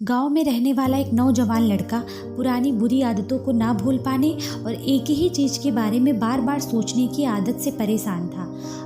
गांव में रहने वाला एक नौजवान लड़का पुरानी बुरी आदतों को ना भूल पाने और एक ही चीज़ के बारे में बार बार सोचने की आदत से परेशान था।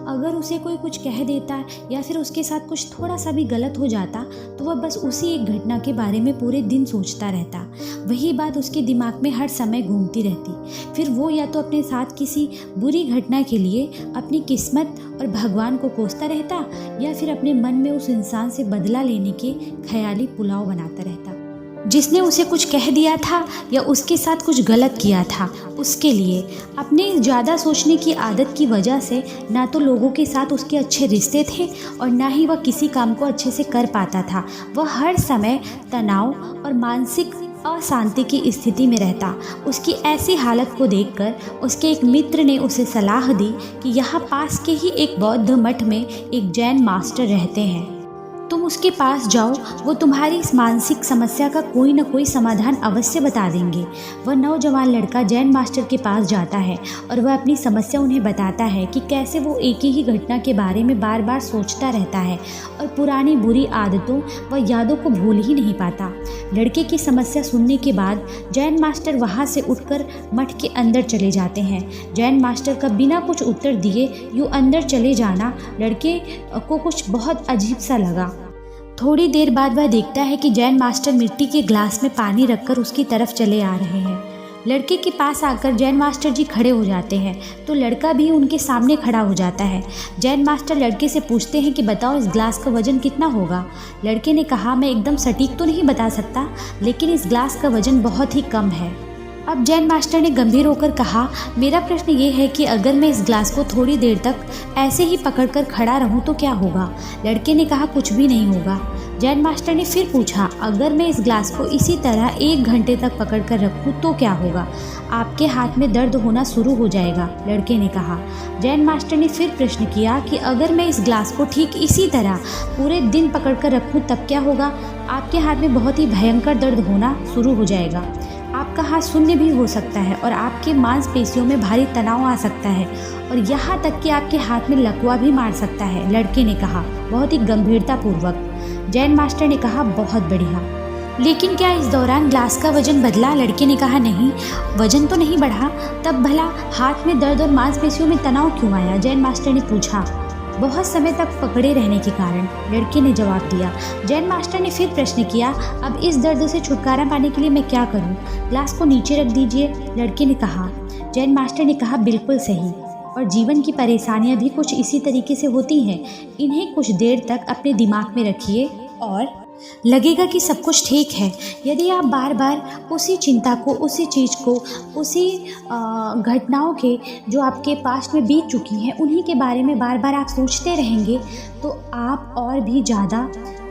अगर उसे कोई कुछ कह देता या फिर उसके साथ कुछ थोड़ा सा भी गलत हो जाता तो वह बस उसी एक घटना के बारे में पूरे दिन सोचता रहता। वही बात उसके दिमाग में हर समय घूमती रहती। फिर वो या तो अपने साथ किसी बुरी घटना के लिए अपनी किस्मत और भगवान को कोसता रहता या फिर अपने मन में उस इंसान से बदला लेने के ख्याली पुलाव बनाता रहता जिसने उसे कुछ कह दिया था या उसके साथ कुछ गलत किया था। उसके लिए अपने ज़्यादा सोचने की आदत की वजह से ना तो लोगों के साथ उसके अच्छे रिश्ते थे और ना ही वह किसी काम को अच्छे से कर पाता था। वह हर समय तनाव और मानसिक अशांति की स्थिति में रहता। उसकी ऐसी हालत को देखकर उसके एक मित्र ने उसे सलाह दी कि यहाँ पास के ही एक बौद्ध मठ में एक जैन मास्टर रहते हैं, तुम उसके पास जाओ, वो तुम्हारी इस मानसिक समस्या का कोई न कोई समाधान अवश्य बता देंगे। वह नौजवान लड़का जैन मास्टर के पास जाता है और वह अपनी समस्या उन्हें बताता है कि कैसे वो एक ही घटना के बारे में बार बार सोचता रहता है और पुरानी बुरी आदतों व यादों को भूल ही नहीं पाता। लड़के की समस्या सुनने के बाद जैन मास्टर वहाँ से उठकर मठ के अंदर चले जाते हैं। जैन मास्टर का बिना कुछ उत्तर दिए यूँ अंदर चले जाना लड़के को कुछ बहुत अजीब सा लगा। थोड़ी देर बाद वह देखता है कि जैन मास्टर मिट्टी के ग्लास में पानी रखकर उसकी तरफ चले आ रहे हैं। लड़के के पास आकर जैन मास्टर जी खड़े हो जाते हैं तो लड़का भी उनके सामने खड़ा हो जाता है। जैन मास्टर लड़के से पूछते हैं कि बताओ इस ग्लास का वज़न कितना होगा। लड़के ने कहा मैं एकदम सटीक तो नहीं बता सकता, लेकिन इस ग्लास का वज़न बहुत ही कम है। अब जैन मास्टर ने गंभीर होकर कहा मेरा प्रश्न ये है कि अगर मैं इस ग्लास को थोड़ी देर तक ऐसे ही पकड़कर खड़ा रहूं तो क्या होगा। लड़के ने कहा कुछ भी नहीं होगा। जैन मास्टर ने फिर पूछा अगर मैं इस ग्लास को इसी तरह 1 घंटे तक पकड़कर रखूं तो क्या होगा। आपके हाथ में दर्द होना शुरू हो जाएगा, लड़के ने कहा। जैन मास्टर ने फिर प्रश्न किया कि अगर मैं इस ग्लास को ठीक इसी तरह पूरे दिन पकड़कर रखूं तब क्या होगा। आपके हाथ में बहुत ही भयंकर दर्द होना शुरू हो जाएगा, आपका हाथ शून्य भी हो सकता है और आपके मांसपेशियों में भारी तनाव आ सकता है और यहाँ तक कि आपके हाथ में लकवा भी मार सकता है, लड़के ने कहा बहुत ही गंभीरतापूर्वक। जैन मास्टर ने कहा बहुत बढ़िया, लेकिन क्या इस दौरान ग्लास का वजन बदला। लड़के ने कहा नहीं, वजन तो नहीं बढ़ा। तब भला हाथ में दर्द और मांसपेशियों में तनाव क्यों आया। जैन मास्टर ने पूछा। बहुत समय तक पकड़े रहने के कारण, लड़के ने जवाब दिया। जैन मास्टर ने फिर प्रश्न किया अब इस दर्द से छुटकारा पाने के लिए मैं क्या करूं। ग्लास को नीचे रख दीजिए, लड़के ने कहा। जैन मास्टर ने कहा बिल्कुल सही, और जीवन की परेशानियां भी कुछ इसी तरीके से होती हैं। इन्हें कुछ देर तक अपने दिमाग में रखिए और लगेगा कि सब कुछ ठीक है। यदि आप बार बार उसी चिंता को, उसी चीज़ को, उसी घटनाओं के जो आपके पास्ट में बीत चुकी हैं उन्हीं के बारे में बार बार आप सोचते रहेंगे तो आप और भी ज़्यादा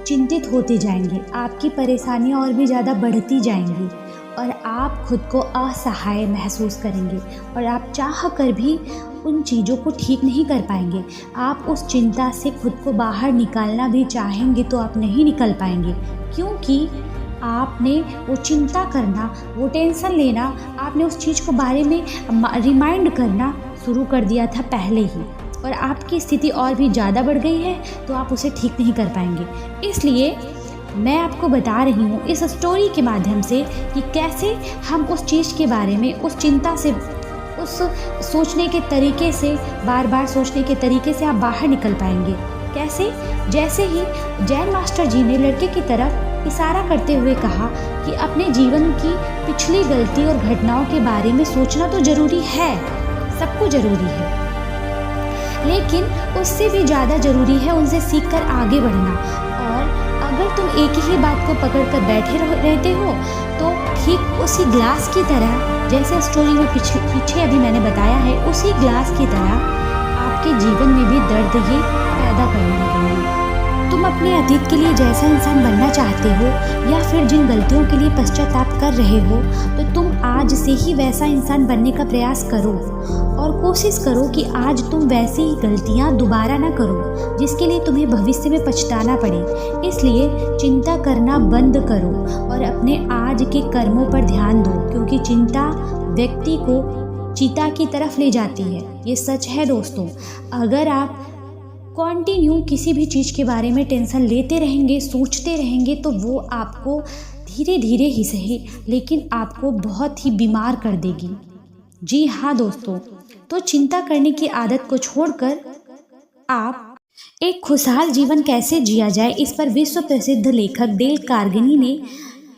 चिंतित होते जाएंगे, आपकी परेशानियां और भी ज़्यादा बढ़ती जाएंगी और आप खुद को असहाय महसूस करेंगे और आप चाह कर भी उन चीज़ों को ठीक नहीं कर पाएंगे। आप उस चिंता से खुद को बाहर निकालना भी चाहेंगे तो आप नहीं निकल पाएंगे, क्योंकि आपने वो चिंता करना, वो टेंशन लेना, आपने उस चीज़ को बारे में रिमाइंड करना शुरू कर दिया था पहले ही और आपकी स्थिति और भी ज़्यादा बढ़ गई है तो आप उसे ठीक नहीं कर पाएंगे। इसलिए मैं आपको बता रही हूँ इस स्टोरी के माध्यम से कि कैसे हम उस चीज़ के बारे में, उस चिंता से, उस सोचने के तरीके से, बार बार सोचने के तरीके से आप बाहर निकल पाएंगे। कैसे? जैसे ही जैन मास्टर जी ने लड़के की तरफ इशारा करते हुए कहा कि अपने जीवन की पिछली गलती और घटनाओं के बारे में सोचना तो ज़रूरी है, सबको ज़रूरी है, लेकिन उससे भी ज़्यादा ज़रूरी है उनसे सीखकर आगे बढ़ना। और अगर तुम एक ही बात को पकड़कर बैठे रहते हो तो ठीक उसी ग्लास की तरह, जैसे स्टोरी में पीछे अभी मैंने बताया है, उसी ग्लास की तरह आपके जीवन में भी दर्द ये पैदा करने लगेंगे। तुम अपने अतीत के लिए जैसा इंसान बनना चाहते हो या फिर जिन गलतियों के लिए पश्चाताप कर रहे हो तो तुम आज से ही वैसा इंसान बनने का प्रयास करो और कोशिश करो कि आज तुम वैसी ही गलतियां दोबारा ना करो जिसके लिए तुम्हें भविष्य में पछताना पड़े। इसलिए चिंता करना बंद करो और अपने आज के कर्मों पर ध्यान दो, क्योंकि चिंता व्यक्ति को चिता की तरफ ले जाती है। ये सच है दोस्तों। अगर आप कंटिन्यू किसी भी चीज़ के बारे में टेंशन लेते रहेंगे, सोचते रहेंगे, तो वो आपको धीरे धीरे ही सही लेकिन आपको बहुत ही बीमार कर देगी। जी हाँ दोस्तों, तो चिंता करने की आदत को छोड़कर आप एक खुशहाल जीवन कैसे जिया जाए, इस पर विश्व प्रसिद्ध लेखक डेल कार्नेगी ने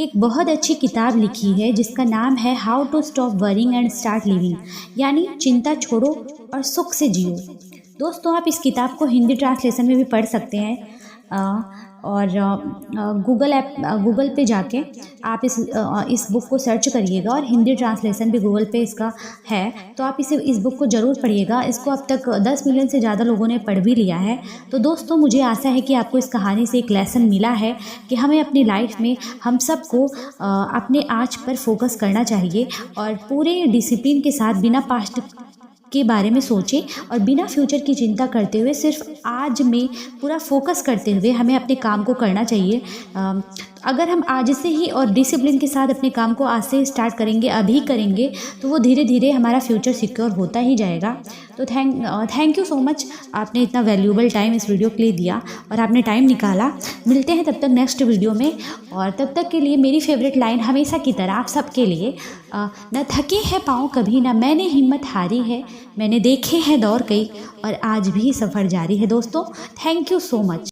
एक बहुत अच्छी किताब लिखी है जिसका नाम है how to stop worrying and start living, यानी चिंता छोड़ो और सुख से जियो। दोस्तों, आप इस किताब को हिंदी ट्रांसलेशन में भी पढ़ सकते हैं और गूगल पे जाके आप इस बुक को सर्च करिएगा और हिंदी ट्रांसलेशन भी गूगल पे इसका है, तो आप इस बुक को ज़रूर पढ़िएगा। इसको अब तक 10 मिलियन से ज़्यादा लोगों ने पढ़ भी लिया है। तो दोस्तों, मुझे आशा है कि आपको इस कहानी से एक लेसन मिला है कि हमें अपनी लाइफ में हम सबको अपने आज पर फोकस करना चाहिए और पूरे डिसिप्लिन के साथ बिना पास्ट के बारे में सोचें और बिना फ्यूचर की चिंता करते हुए सिर्फ आज में पूरा फोकस करते हुए हमें अपने काम को करना चाहिए। अगर हम आज से ही और डिसिप्लिन के साथ अपने काम को आज से स्टार्ट करेंगे, अभी करेंगे, तो वो धीरे धीरे हमारा फ्यूचर सिक्योर होता ही जाएगा। तो थैंक यू सो मच, आपने इतना वैल्यूएबल टाइम इस वीडियो के लिए दिया और आपने टाइम निकाला। मिलते हैं तब तक नेक्स्ट वीडियो में, और तब तक के लिए मेरी फेवरेट लाइन हमेशा की तरह आप सबके लिए, न थके हैं पाँव कभी, ना मैंने हिम्मत हारी है, मैंने देखे हैं दौर कई और आज भी सफ़र जारी है। दोस्तों, थैंक यू सो मच।